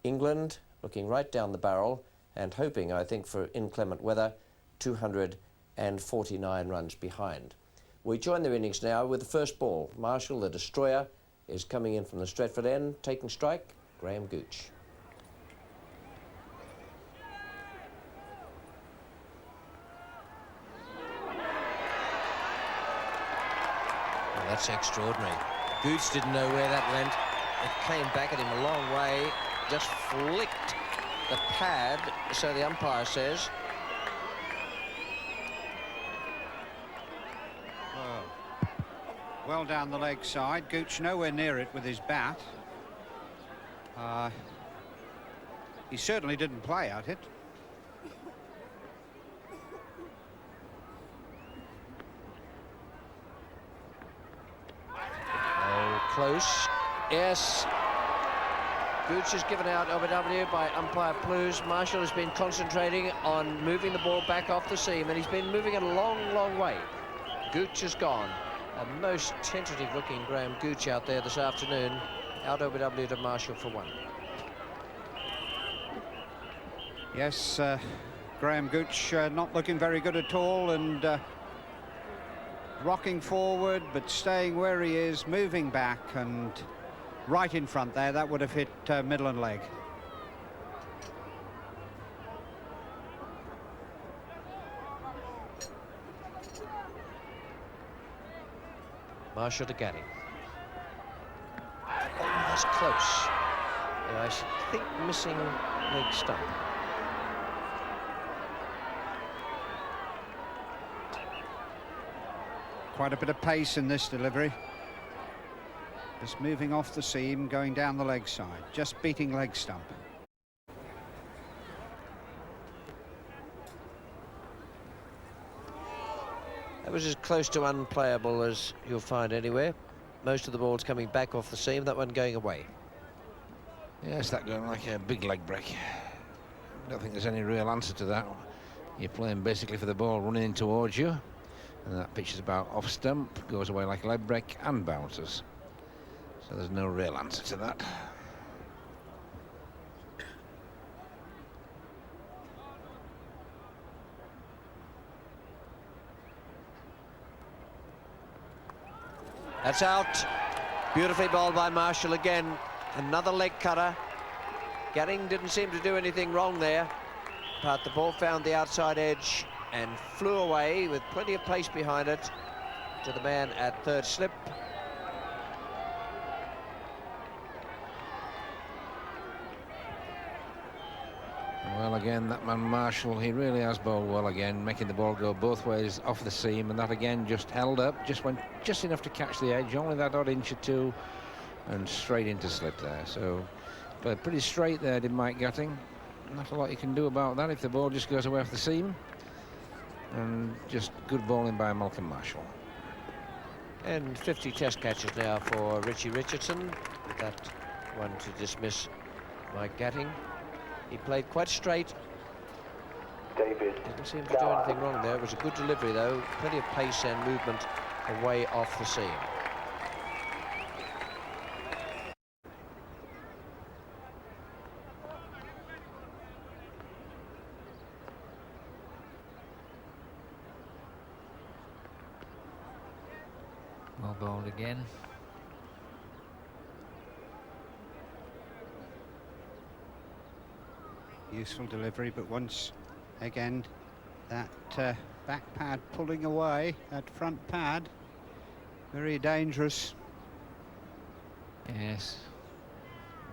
England looking right down the barrel and hoping, I think, for inclement weather, 249 runs behind. We join their innings now with the first ball. Marshall, the destroyer, is coming in from the Stretford end, taking strike, Graham Gooch. Well, that's extraordinary. Gooch didn't know where that went. It came back at him a long way, just flicked the pad, so the umpire says. Well down the leg side. Gooch nowhere near it with his bat. He certainly didn't play at it. Oh, close. Yes. Gooch is given out OBW by umpire Plews. Marshall has been concentrating on moving the ball back off the seam, and he's been moving it a long, long way. Gooch is gone. A most tentative-looking Graham Gooch out there this afternoon. Out OBW to Marshall for 1. Yes, Graham Gooch not looking very good at all, and rocking forward, but staying where he is, moving back, and right in front there. That would have hit middle and leg. Marshall to Gatting. Oh, that's close. Yeah, I think missing leg stump. Quite a bit of pace in this delivery. Just moving off the seam, going down the leg side, just beating leg stump. That was as close to unplayable as you'll find anywhere. Most of the balls coming back off the seam, that one going away. Yes, that going like a big leg break. I don't think there's any real answer to that. You're playing basically for the ball running in towards you, and that pitch is about off stump, goes away like a leg break and bounces. So there's no real answer to that. That's out. Beautifully bowled by Marshall again. Another leg cutter. Gatting didn't seem to do anything wrong there, but the ball found the outside edge and flew away with plenty of pace behind it to the man at third slip. Well, again, that man Marshall, he really has bowled well again, making the ball go both ways off the seam, and that again just held up, just went just enough to catch the edge, only that odd inch or two, and straight into slip there. So, but pretty straight there, did Mike Gatting. Not a lot you can do about that if the ball just goes away off the seam. And just good bowling by Malcolm Marshall. And 50 test catches now for Richie Richardson. With that one to dismiss Mike Gatting. He played quite straight. David. Didn't seem to do anything wrong there. It was a good delivery, though. Plenty of pace and movement away off the seam. Well bowled again. Useful delivery, but once again that back pad pulling away, that front pad, very dangerous. Yes,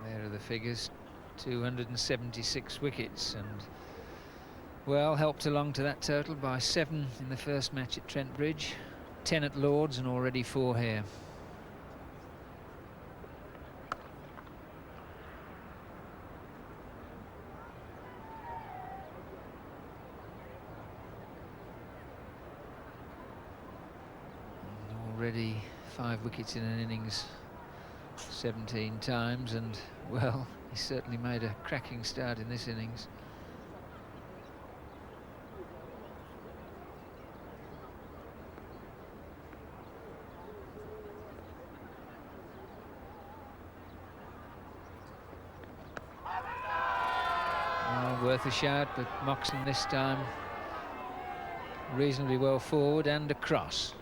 there are the figures. 276 wickets, and well helped along to that total by 7 in the first match at Trent Bridge, 10 at Lord's, and already 4 here. Already 5 wickets in an innings 17 times, and well, he certainly made a cracking start in this innings. worth a shout, but Moxon this time reasonably well forward and across.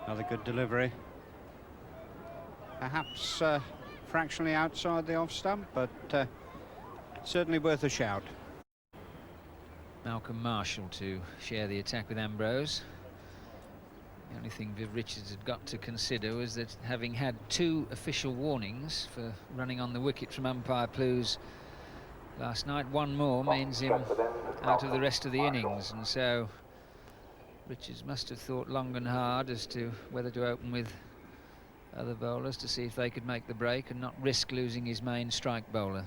Another good delivery. Perhaps fractionally outside the off stump, but certainly worth a shout. Malcolm Marshall to share the attack with Ambrose. The only thing Viv Richards had got to consider was that, having had 2 official warnings for running on the wicket from umpire Plews last night, 1 more means him out of the rest of the innings, and so Richards must have thought long and hard as to whether to open with other bowlers to see if they could make the break and not risk losing his main strike bowler.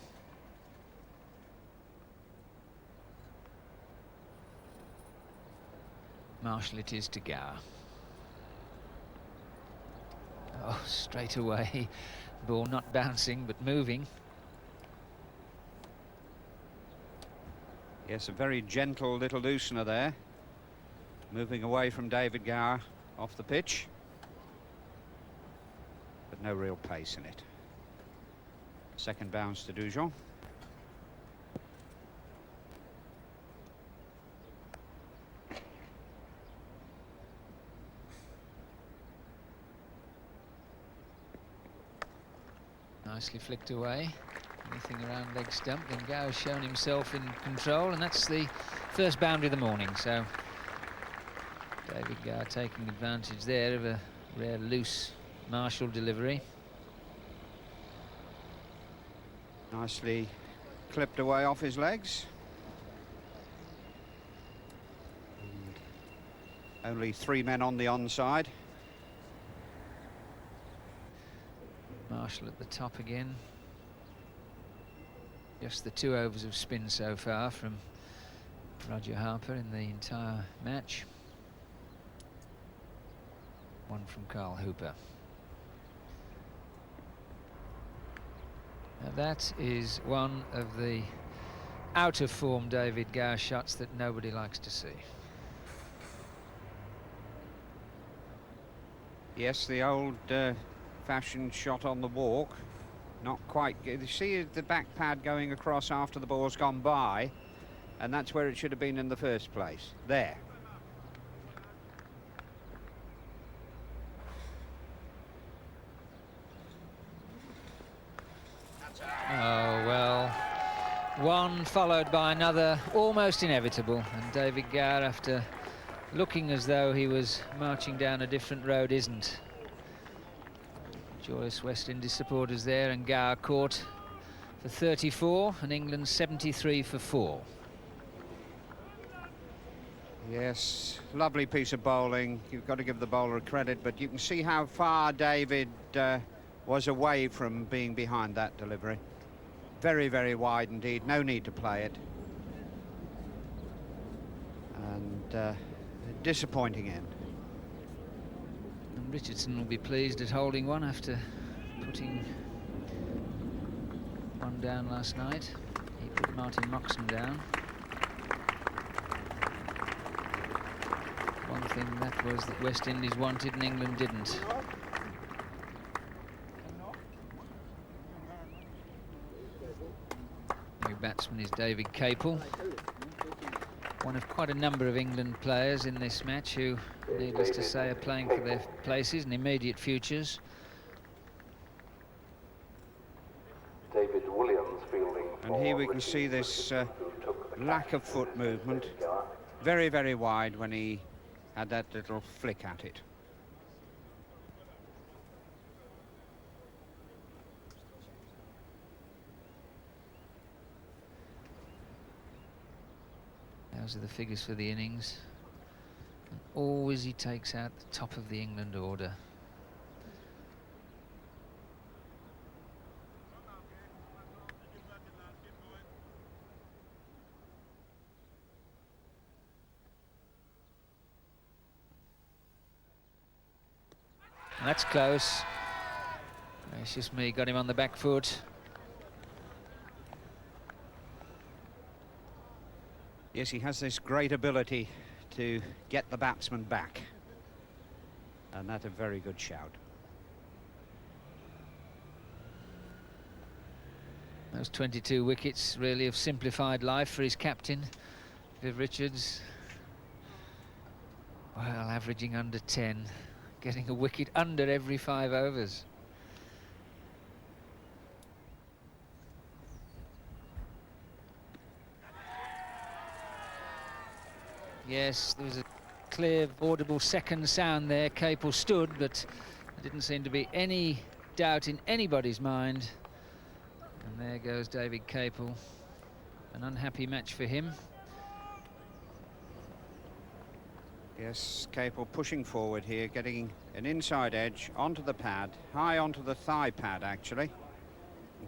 Marshall it is to Gower. Oh, straight away. Ball not bouncing but moving. Yes, a very gentle little loosener there. Moving away from David Gower off the pitch. But no real pace in it. Second bounce to Dujon. Nicely flicked away. Anything around leg stump, then Gower's shown himself in control, and that's the first boundary of the morning. So David Gower taking advantage there of a rare loose Marshall delivery. Nicely clipped away off his legs. And only 3 men on the onside. Marshall at the top again. Just the 2 overs of spin so far from Roger Harper in the entire match. 1 from Carl Hooper. Now that is one of the out of form David Gower shots that nobody likes to see. Yes, the old fashioned shot on the walk. Not quite good. You see the back pad going across after the ball's gone by, and that's where it should have been in the first place. There. Oh, well, one followed by another, almost inevitable, and David Gower, after looking as though he was marching down a different road, isn't. Joyous West Indies supporters there, and Gower caught for 34 and England 73 for 4. Yes, lovely piece of bowling. You've got to give the bowler credit, but you can see how far David was away from being behind that delivery. Very, very wide indeed. No need to play it. And a disappointing end. And Richardson will be pleased at holding one after putting one down last night. He put Martin Moxon down. One thing that was that West Indies wanted and England didn't. New batsman is David Capel, one of quite a number of England players in this match who, needless to say, are playing for their places and immediate futures. David Williams fielding. And here we can see this lack of foot movement. Very, very wide when he had that little flick at it. Those are the figures for the innings. And always he takes out the top of the England order. And that's close. Gracious me, got him on the back foot. Yes, he has this great ability to get the batsman back. And that's a very good shout. Those 22 wickets really have simplified life for his captain, Viv Richards. Well, averaging under 10, getting a wicket under every 5 overs. Yes, there was a clear, audible second sound there. Capel stood, but there didn't seem to be any doubt in anybody's mind. And there goes David Capel. An unhappy match for him. Yes, Capel pushing forward here, getting an inside edge onto the pad, high onto the thigh pad actually,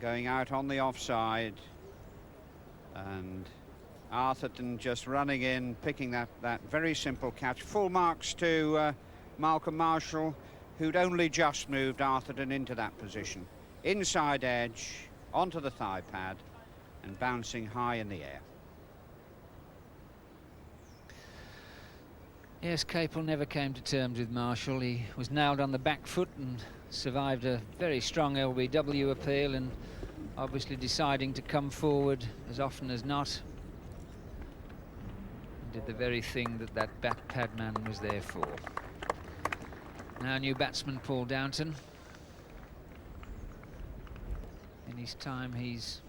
going out on the offside, and Arthurton just running in, picking that very simple catch. Full marks to Malcolm Marshall, who'd only just moved Arthurton into that position. Inside edge, onto the thigh pad, and bouncing high in the air. Yes, Capel never came to terms with Marshall. He was nailed on the back foot and survived a very strong LBW appeal, and obviously deciding to come forward as often as not. Did the very thing that back pad man was there for. Now new batsman Paul Downton. In his time he's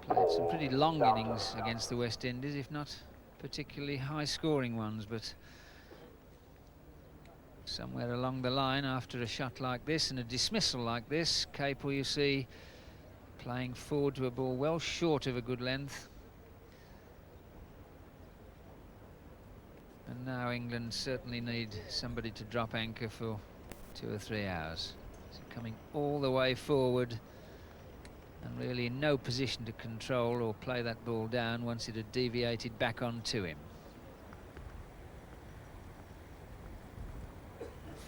played some pretty long innings against the West Indies, if not particularly high-scoring ones, but somewhere along the line, after a shot like this and a dismissal like this, Capel, you see, playing forward to a ball well short of a good length. And now England certainly need somebody to drop anchor for 2 or 3 hours. So coming all the way forward and really in no position to control or play that ball down once it had deviated back onto him.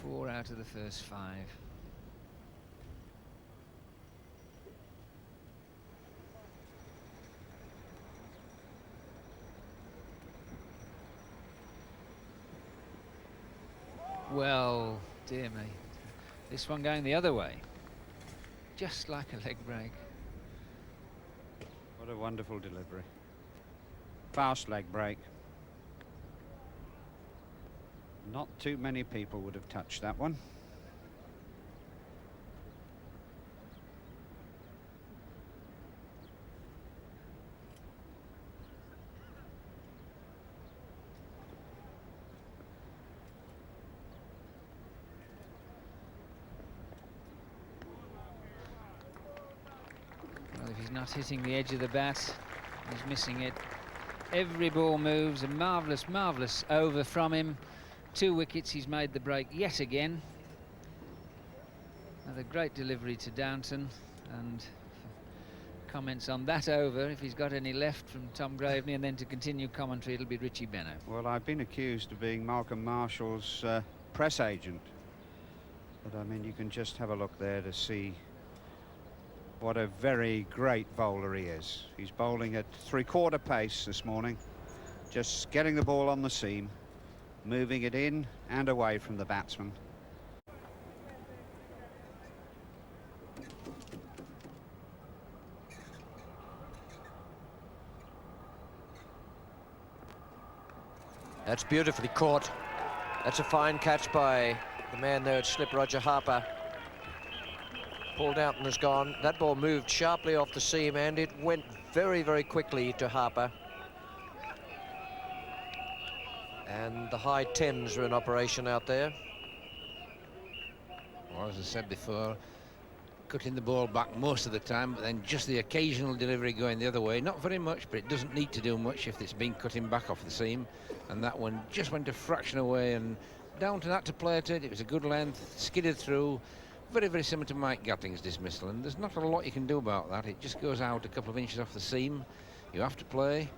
4 out of the first 5. Well, dear me. This one going the other way. Just like a leg break. What a wonderful delivery. Fast leg break. Not too many people would have touched that one. Well, if he's not hitting the edge of the bat, he's missing it. Every ball moves. A marvellous, marvellous over from him. 2 wickets, he's made the break yet again. Another great delivery to Downton, and comments on that over, if he's got any left, from Tom Graveney, and then to continue commentary it'll be Richie Benno. Well, I've been accused of being Malcolm Marshall's press agent, but I mean, you can just have a look there to see what a very great bowler he is. He's bowling at 3/4 pace this morning, just getting the ball on the seam, moving it in and away from the batsman. That's beautifully caught. That's a fine catch by the man there at slip, Roger Harper. Paul Downton has gone. That ball moved sharply off the seam and it went very, very quickly to Harper. And the high 10s are in operation out there. Well, as I said before, cutting the ball back most of the time, but then just the occasional delivery going the other way. Not very much, but it doesn't need to do much if it's been cutting back off the seam. And that one just went a fraction away, and Downton had to play it. It was a good length, skidded through. Very, very similar to Mike Gatting's dismissal, and there's not a lot you can do about that. It just goes out a couple of inches off the seam. You have to play,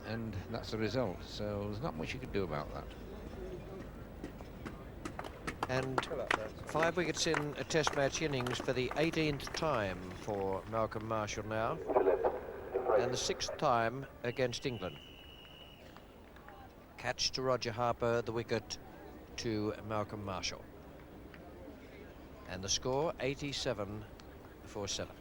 and that's the result. So there's not much you can do about that. And 5 wickets in a test match innings for the 18th time for Malcolm Marshall now, and the 6th time against England. Catch to Roger Harper, the wicket to Malcolm Marshall. And the score 87 for 7.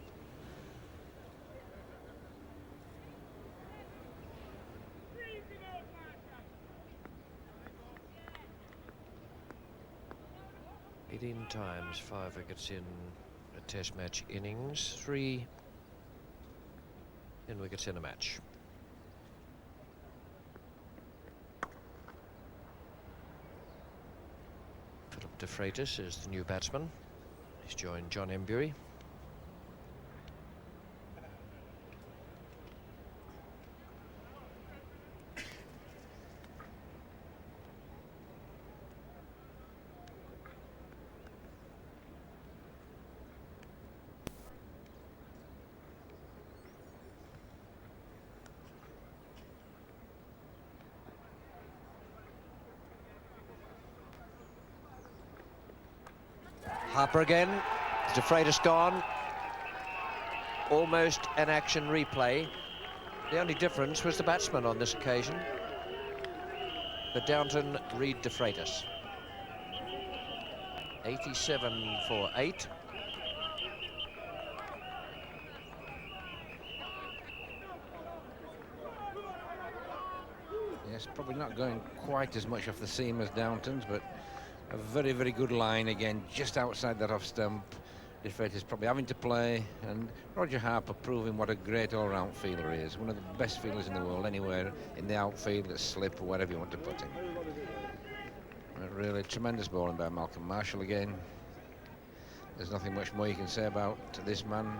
18 times 5 wickets in a test match innings, 3 10 wickets in a match. Philip de Freitas is the new batsman. He's joined John Embury. Harper again. De Freitas gone. Almost an action replay. The only difference was the batsman on this occasion. But Downton read de Freitas. 87 for 8. Yes, probably not going quite as much off the seam as Downton's, but a very, very good line again, just outside that off stump. De Freitas probably having to play, and Roger Harper proving what a great all-round fielder he is. One of the best fielders in the world, anywhere in the outfield, at slip, or whatever you want to put him. But really tremendous bowling by Malcolm Marshall again. There's nothing much more you can say about this man.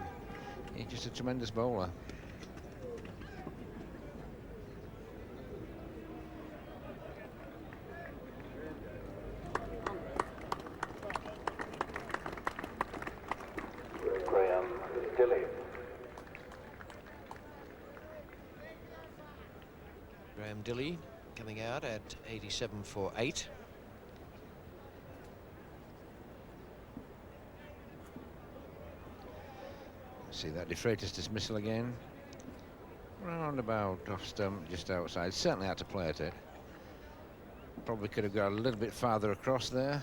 He's just a tremendous bowler. Dilly coming out at 87 for 8. See that de Freitas dismissal again. Round about off stump, just outside. Certainly had to play at it. Probably could have got a little bit farther across there.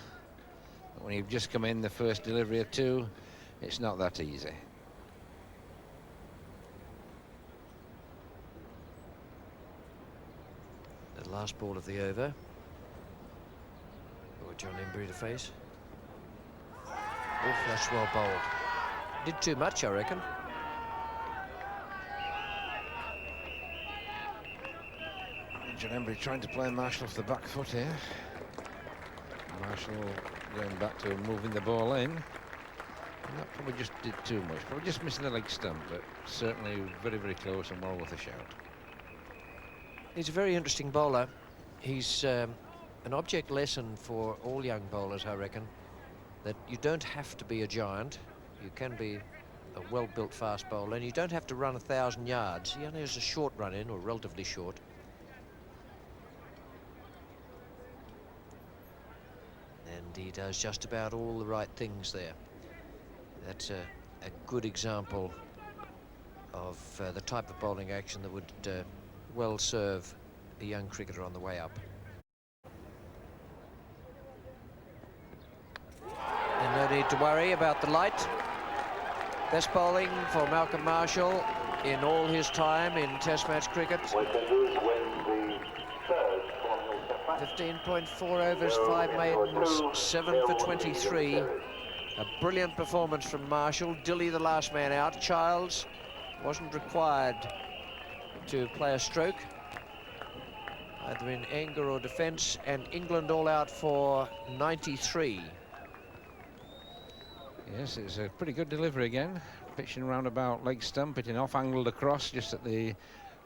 But when you've just come in the first delivery or two, it's not that easy. Last ball of the over. Oh, John Embury to face. Oh, that's well bowled. Did too much, I reckon. John Embury trying to play Marshall off the back foot here. Marshall going back to moving the ball in. And that probably just did too much. Probably just missing the leg stump, but certainly very, very close and well worth a shout. He's a very interesting bowler. He's an object lesson for all young bowlers, I reckon, that you don't have to be a giant. You can be a well-built fast bowler, and you don't have to run 1,000 yards. He only has a short run in, or relatively short. And he does just about all the right things there. That's a good example of the type of bowling action that would well serve a young cricketer on the way up. And no need to worry about the light. Best bowling for Malcolm Marshall in all his time in Test match cricket. 15.4 overs, 5 maidens, 7 for 23. A brilliant performance from Marshall. Dilly the last man out. Childs wasn't required to play a stroke, either in anger or defence, and England all out for 93. Yes, it's a pretty good delivery again. Pitching round about leg stump, hitting off-angled across just at the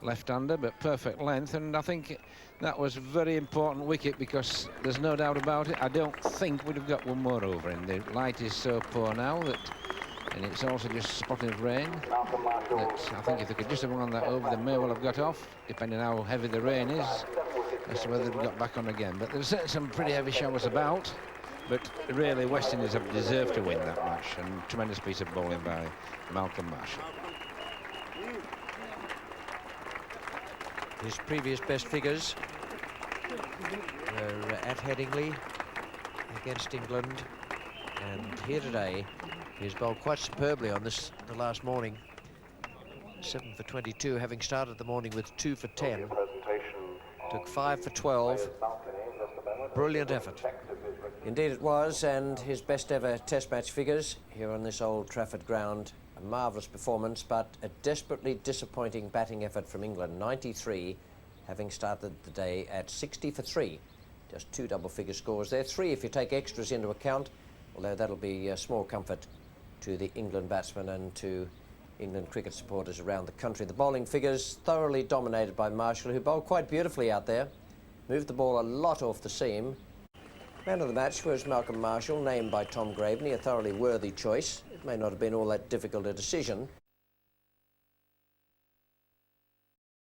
left-hander, but perfect length, and I think that was a very important wicket, because there's no doubt about it, I don't think we'd have got one more over him. The light is so poor now that, and it's also just spotting of rain, that I think if they could just have run that over, they may well have got off, depending how heavy the rain is, as to whether they've got back on again. But there's certainly some pretty heavy showers about, but really West Indies have deserved to win that match, and tremendous piece of bowling by Malcolm Marshall. His previous best figures were at Headingley against England, and here today he's bowled quite superbly on the last morning. 7 for 22, having started the morning with 2 for 10. Took 5 for 12. Brilliant effort. Indeed it was, and his best ever Test match figures here on this Old Trafford ground. A marvellous performance, but a desperately disappointing batting effort from England. 93, having started the day at 60 for 3. Just 2 double-figure scores there. 3 if you take extras into account, although that'll be small comfort to the England batsmen and to England cricket supporters around the country. The bowling figures thoroughly dominated by Marshall, who bowled quite beautifully out there. Moved the ball a lot off the seam. Man of the match was Malcolm Marshall, named by Tom Graveney, a thoroughly worthy choice. It may not have been all that difficult a decision.